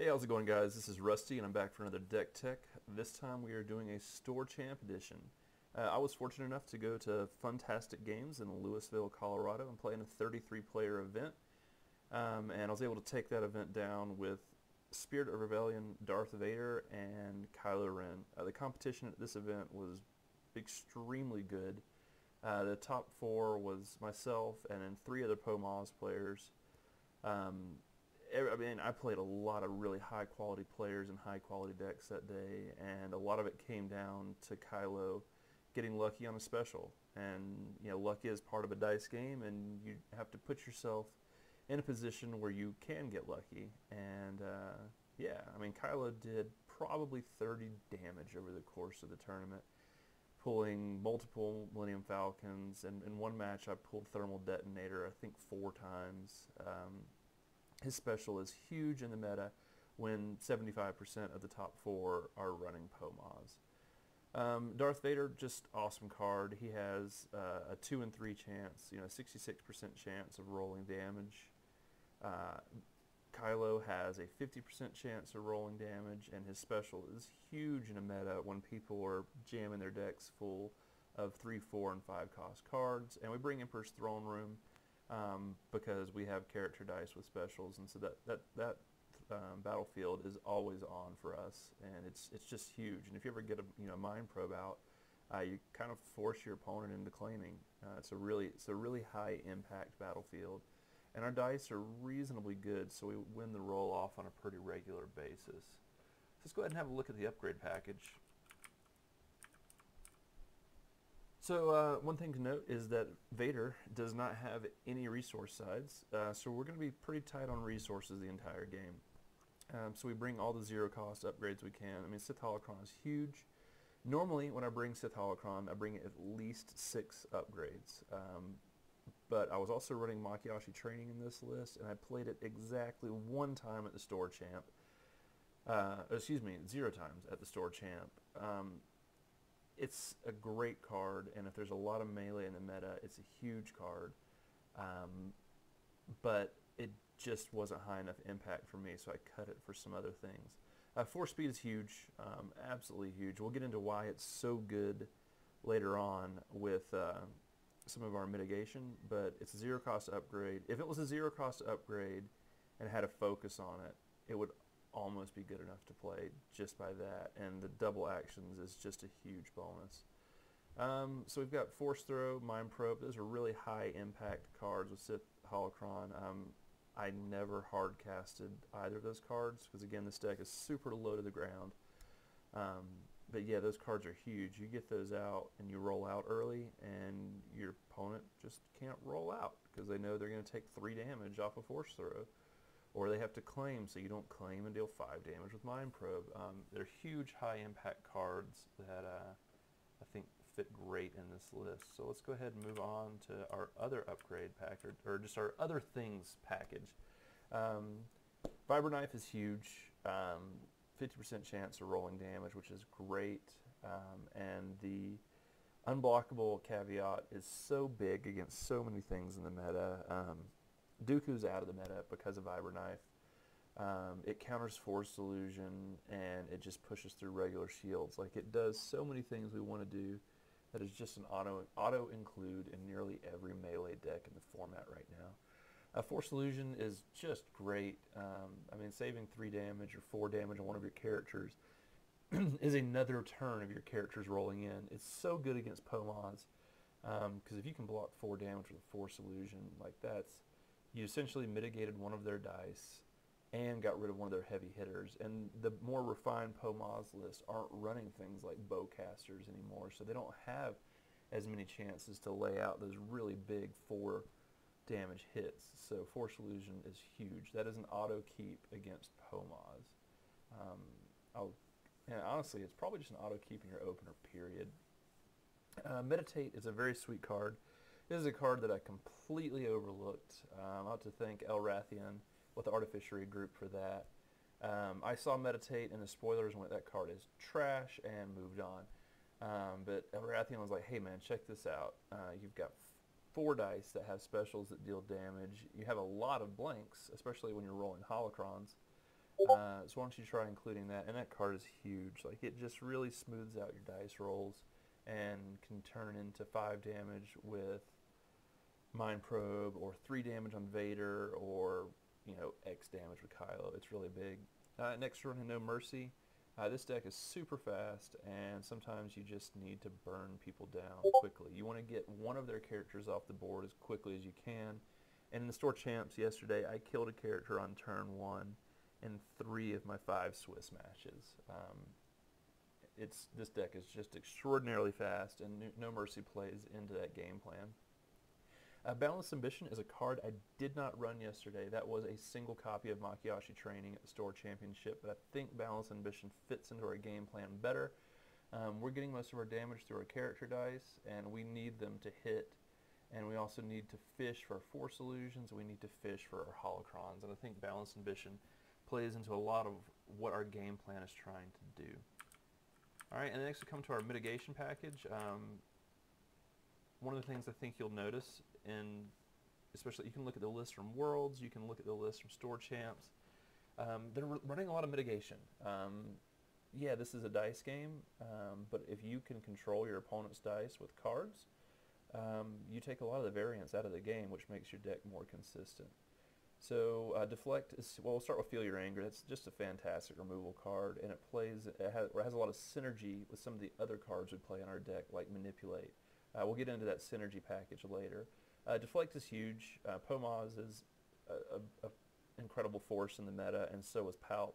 Hey, how's it going, guys? This is Rusty, and I'm back for another Deck Tech. This time we are doing a Store Champ edition. I was fortunate enough to go to Funtastic Games in Louisville, Colorado, and play in a 33-player event. And I was able to take that event down with Spirit of Rebellion, Darth Vader, and Kylo Ren. The competition at this event was extremely good. The top four was myself and then three other POMOZ players. Um, I mean, I played a lot of really high quality players and high quality decks that day, and a lot of it came down to Kylo getting lucky on a special. And luck is part of a dice game, and you have to put yourself in a position where you can get lucky. And yeah, I mean, Kylo did probably 30 damage over the course of the tournament, pulling multiple Millennium Falcons. And in one match, I pulled Thermal Detonator, I think 4 times. His special is huge in the meta when 75% of the top four are running POMOZ. Darth Vader, just awesome card. He has a 2 and 3 chance, 66% chance of rolling damage. Uh, Kylo has a 50% chance of rolling damage, and his special is huge in a meta when people are jamming their decks full of 3, 4, and 5 cost cards. And we bring Emperor's Throne Room because we have character dice with specials, and so that battlefield is always on for us, and it's just huge. And if you ever get a mind probe out, you kind of force your opponent into claiming. It's a really high impact battlefield, and our dice are reasonably good, so we win the roll off on a pretty regular basis. So let's go ahead and have a look at the upgrade package. So one thing to note is that Vader does not have any resource sides, so we're going to be pretty tight on resources the entire game. So we bring all the zero cost upgrades we can. I mean, Sith Holocron is huge. Normally when I bring Sith Holocron, I bring at least 6 upgrades. But I was also running Makiashi training in this list, and I played it exactly 1 time at the Store Champ. Excuse me, 0 times at the Store Champ. It's a great card, and if there's a lot of melee in the meta, it's a huge card. But it just wasn't high enough impact for me, so I cut it for some other things. Force speed is huge, absolutely huge. We'll get into why it's so good later on with some of our mitigation, but it's a zero cost upgrade. If it was a zero cost upgrade and had a focus on it, it would almost be good enough to play just by that, and the double actions is just a huge bonus. So we've got Force Throw, Mind Probe. Those are really high impact cards with Sith Holocron. I never hard casted either of those cards because, again, this deck is super low to the ground. But yeah, those cards are huge. You get those out and you roll out early, and your opponent just can't roll out because they know they're going to take 3 damage off a Force Throw. Or they have to claim, so you don't claim and deal 5 damage with Mind Probe. They're huge, high-impact cards that I think fit great in this list. So let's go ahead and move on to our other upgrade package, or just our other things package. Vibroknife is huge, 50% chance of rolling damage, which is great. And the unblockable caveat is so big against so many things in the meta. Dooku's out of the meta because of Vibroknife. It counters Force Illusion, and it just pushes through regular shields. Like, it does so many things we want to do that is just an auto include in nearly every melee deck in the format right now. Force Illusion is just great. I mean, saving 3 damage or 4 damage on one of your characters is another turn of your characters rolling in. It's so good against POMOZ, because if you can block 4 damage with a Force Illusion, like, you essentially mitigated one of their dice and got rid of one of their heavy hitters. And the more refined POMOZ lists aren't running things like bowcasters anymore, so they don't have as many chances to lay out those really big 4 damage hits. So Force Illusion is huge. That is an auto keep against POMOZ. Honestly, it's probably just an auto keep in your opener, period. Meditate is a very sweet card. This is a card that I completely overlooked. I'll have to thank El Rathian with the Artificery group for that. I saw Meditate in the spoilers and went, that card is trash, and moved on. But El Rathian was like, hey man, check this out. You've got 4 dice that have specials that deal damage. You have a lot of blanks, especially when you're rolling holocrons. So why don't you try including that? And that card is huge. Like, it just really smooths out your dice rolls and can turn into 5 damage with Mind Probe, or 3 damage on Vader, or X damage with Kylo. It's really big. Next, we're running No Mercy. This deck is super fast, and sometimes you just need to burn people down quickly. You want to get one of their characters off the board as quickly as you can. And in the store champs yesterday, I killed a character on turn 1 in 3 of my 5 Swiss matches. This deck is just extraordinarily fast, and No Mercy plays into that game plan. Boundless Ambition is a card I did not run yesterday. That was a single copy of Makiashi Training at the Store Championship, but I think Boundless Ambition fits into our game plan better. We're getting most of our damage through our character dice, and we need them to hit, and we also need to fish for our Force Illusions, and we need to fish for our Holocrons, and I think Boundless Ambition plays into a lot of what our game plan is trying to do. Alright, and next we come to our mitigation package. One of the things I think you'll notice, especially you can look at the list from Worlds, you can look at the list from Store Champs, they're running a lot of mitigation. Yeah, this is a dice game, but if you can control your opponent's dice with cards, you take a lot of the variance out of the game, which makes your deck more consistent. So Deflect is, well, we'll start with Feel Your Anger. That's just a fantastic removal card, and it has a lot of synergy with some of the other cards we play on our deck, like Manipulate. We'll get into that synergy package later. Deflect is huge. Pomaz is an incredible force in the meta, and so is Palp,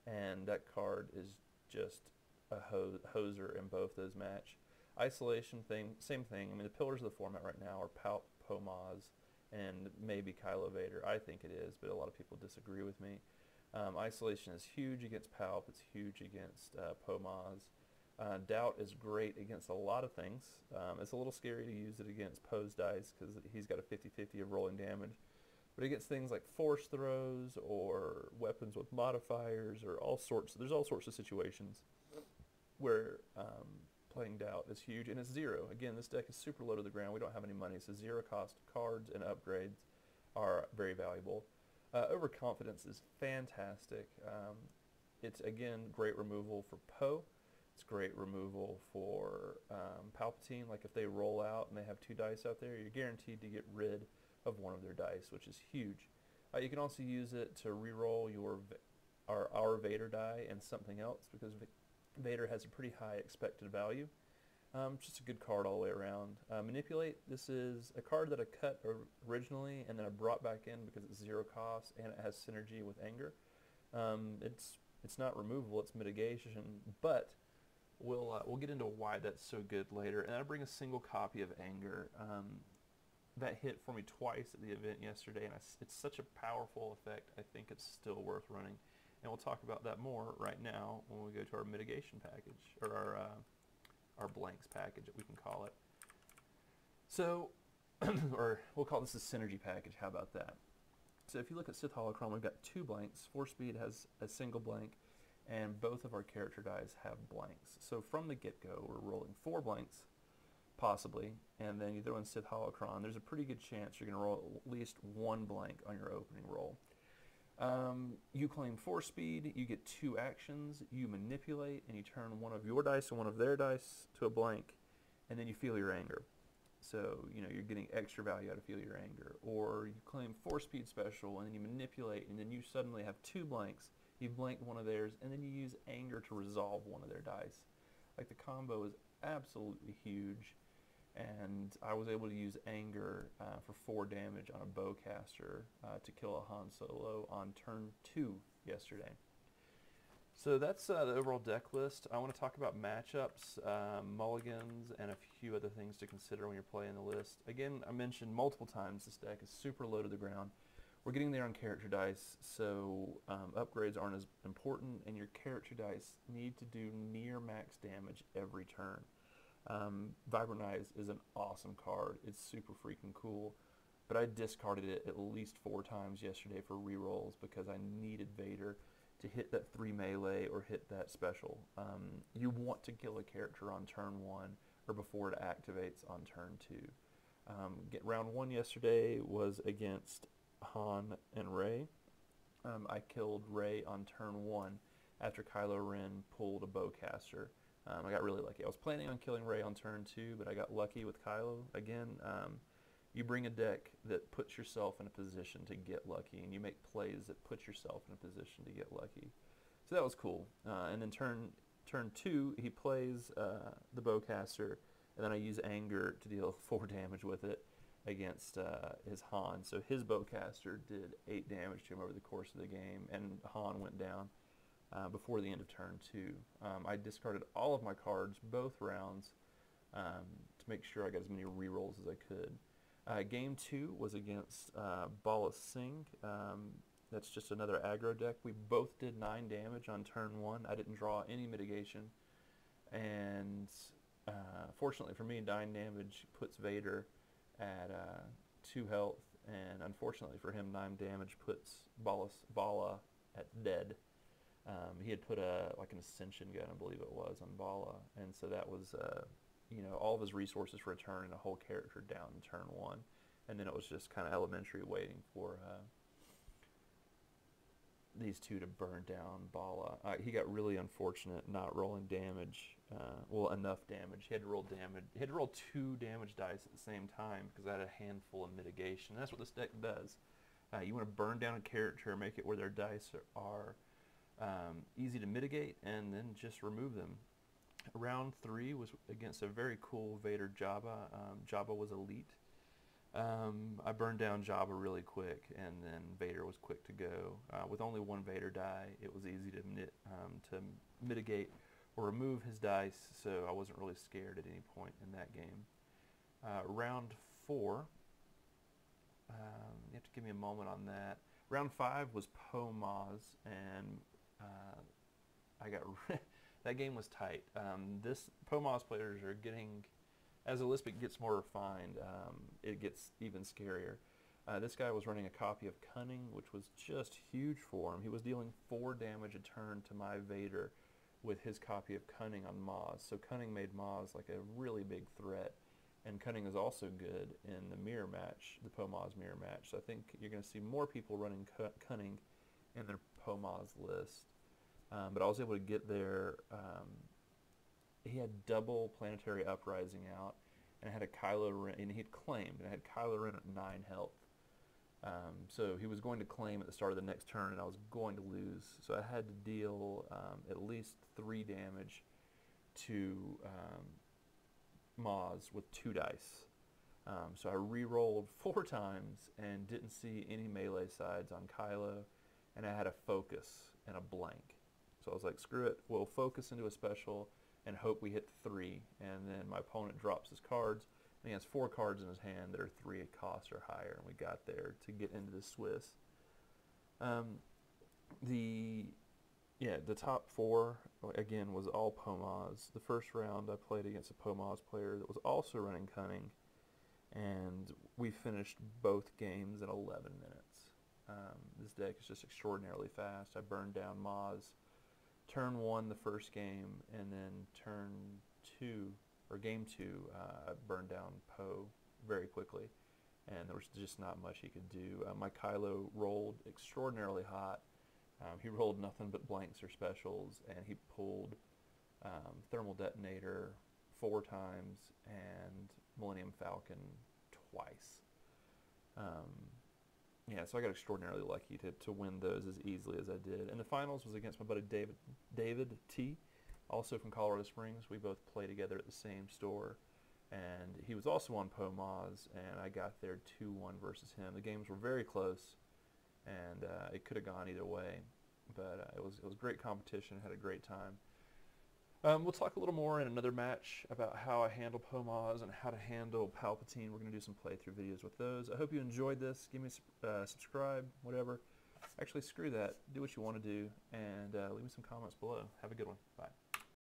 and that card is just a hoser in both those match. Isolation same thing. I mean, the pillars of the format right now are Palp, Pomaz, and maybe Kylo Vader. I think it is, but a lot of people disagree with me. Isolation is huge against Palp. It's huge against Pomaz. Doubt is great against a lot of things. It's a little scary to use it against Poe's dice because he's got a 50-50 of rolling damage. But against things like force throws or weapons with modifiers or there's all sorts of situations where playing Doubt is huge, and it's 0. Again, this deck is super low to the ground. We don't have any money, so 0 cost cards and upgrades are very valuable. Overconfidence is fantastic. It's, again, great removal for Poe. It's great removal for Palpatine. Like, if they roll out and they have 2 dice out there, you're guaranteed to get rid of one of their dice, which is huge. You can also use it to reroll our Vader die and something else, because Vader has a pretty high expected value. Just a good card all the way around. Manipulate, this is a card that I cut originally and then I brought back in because it's 0 cost and it has synergy with Anger. It's not removable, it's mitigation, but we'll get into why that's so good later. And I bring a single copy of Anger. That hit for me twice at the event yesterday, and it's such a powerful effect, I think it's still worth running. And we'll talk about that more right now when we go to our mitigation package, or our blanks package, we can call it. So, or we'll call this the synergy package, how about that? So if you look at Sith Holocron, we've got 2 blanks. Force Speed has a single blank, and both of our character dies have blanks. So from the get-go, we're rolling 4 blanks, possibly, and then you throw in Sith Holocron. There's a pretty good chance you're going to roll at least 1 blank on your opening roll. You claim Force Speed, you get 2 actions, you manipulate, and you turn one of your dice and one of their dice to a blank, and then you Feel Your Anger. So, you're getting extra value out of Feel Your Anger. Or you claim Force Speed Special, and then you manipulate, and then you suddenly have 2 blanks, you blank one of theirs, and then you use Anger to resolve one of their dice. Like, the combo is absolutely huge. And I was able to use Anger for 4 damage on a bowcaster to kill a Han Solo on turn 2 yesterday. So that's the overall deck list. I want to talk about matchups, mulligans, and a few other things to consider when you're playing the list. Again, I mentioned multiple times this deck is super low to the ground. We're getting there on character dice, so upgrades aren't as important, and your character dice need to do near max damage every turn. Vibroknife is an awesome card. It's super freaking cool, but I discarded it at least 4 times yesterday for rerolls because I needed Vader to hit that 3 melee or hit that special. You want to kill a character on turn 1 or before it activates on turn 2. Round 1 yesterday was against Han and Rey. I killed Rey on turn 1 after Kylo Ren pulled a bowcaster. I got really lucky. I was planning on killing Rey on turn 2, but I got lucky with Kylo. Again, you bring a deck that puts yourself in a position to get lucky, and you make plays that put yourself in a position to get lucky. So that was cool. And then turn 2, he plays the bowcaster, and then I use Anger to deal 4 damage with it against his Han. So his bowcaster did 8 damage to him over the course of the game, and Han went down before the end of turn 2. I discarded all of my cards both rounds to make sure I got as many rerolls as I could. Game 2 was against Boundless. That's just another aggro deck. We both did 9 damage on turn 1. I didn't draw any mitigation, and fortunately for me, 9 damage puts Vader at 2 health, and unfortunately for him, 9 damage puts Vala at dead. He had put like an Ascension gun, I believe it was, on Vala, and so that was all of his resources for a turn and a whole character down in turn 1, and then it was just kind of elementary waiting for these two to burn down Vala. He got really unfortunate not rolling damage, enough damage. He had to roll damage. He had to roll 2 damage dice at the same time because I had a handful of mitigation. And that's what this deck does. You want to burn down a character, make it where their dice are easy to mitigate, and then just remove them. Round 3 was against a very cool Vader Jabba. Jabba was elite. I burned down Jabba really quick, and then Vader was quick to go. With only 1 Vader die, it was easy to mitigate or remove his dice, so I wasn't really scared at any point in that game. Round 4, you have to give me a moment on that. Round 5 was Poe Maz, and I got that game was tight. This Poe Maz players are getting, as the list gets more refined, it gets even scarier. This guy was running a copy of Cunning, which was just huge for him. He was dealing 4 damage a turn to my Vader with his copy of Cunning on Maz. So Cunning made Maz like a really big threat, and Cunning is also good in the mirror match, the Poe Maz mirror match. So I think you're going to see more people running Cunning in their Poe Maz list. But I was able to get there. He had double Planetary Uprising out, and I had a Kylo Ren, and he'd claimed, and I had Kylo Ren at 9 health. So he was going to claim at the start of the next turn, and I was going to lose. So I had to deal at least 3 damage to Maz with 2 dice. So I re-rolled 4 times and didn't see any melee sides on Kylo, and I had a focus and a blank. So I was like, screw it, we'll focus into a special and hope we hit 3, and then my opponent drops his cards, and he has 4 cards in his hand that are 3 cost or higher, and we got there to get into the Swiss. The top 4, again, was all Poe Maz. The first round I played against a Poe Maz player that was also running Cunning, and we finished both games in 11 minutes. This deck is just extraordinarily fast. I burned down Maz turn 1 the first game, and then turn 2, or game 2, I burned down Poe very quickly, and there was just not much he could do. My Kylo rolled extraordinarily hot. He rolled nothing but blanks or specials, and he pulled Thermal Detonator 4 times and Millennium Falcon twice. So I got extraordinarily lucky to win those as easily as I did. And the finals was against my buddy David T., also from Colorado Springs. We both play together at the same store, and he was also on Poe Maz, and I got there 2-1 versus him. The games were very close, and it could have gone either way, but it was great competition. Had a great time. We'll talk a little more in another match about how I handle Poe Maz and how to handle Palpatine. We're going to do some playthrough videos with those. I hope you enjoyed this. Give me a subscribe, whatever. Actually, screw that. Do what you want to do, and leave me some comments below. Have a good one. Bye.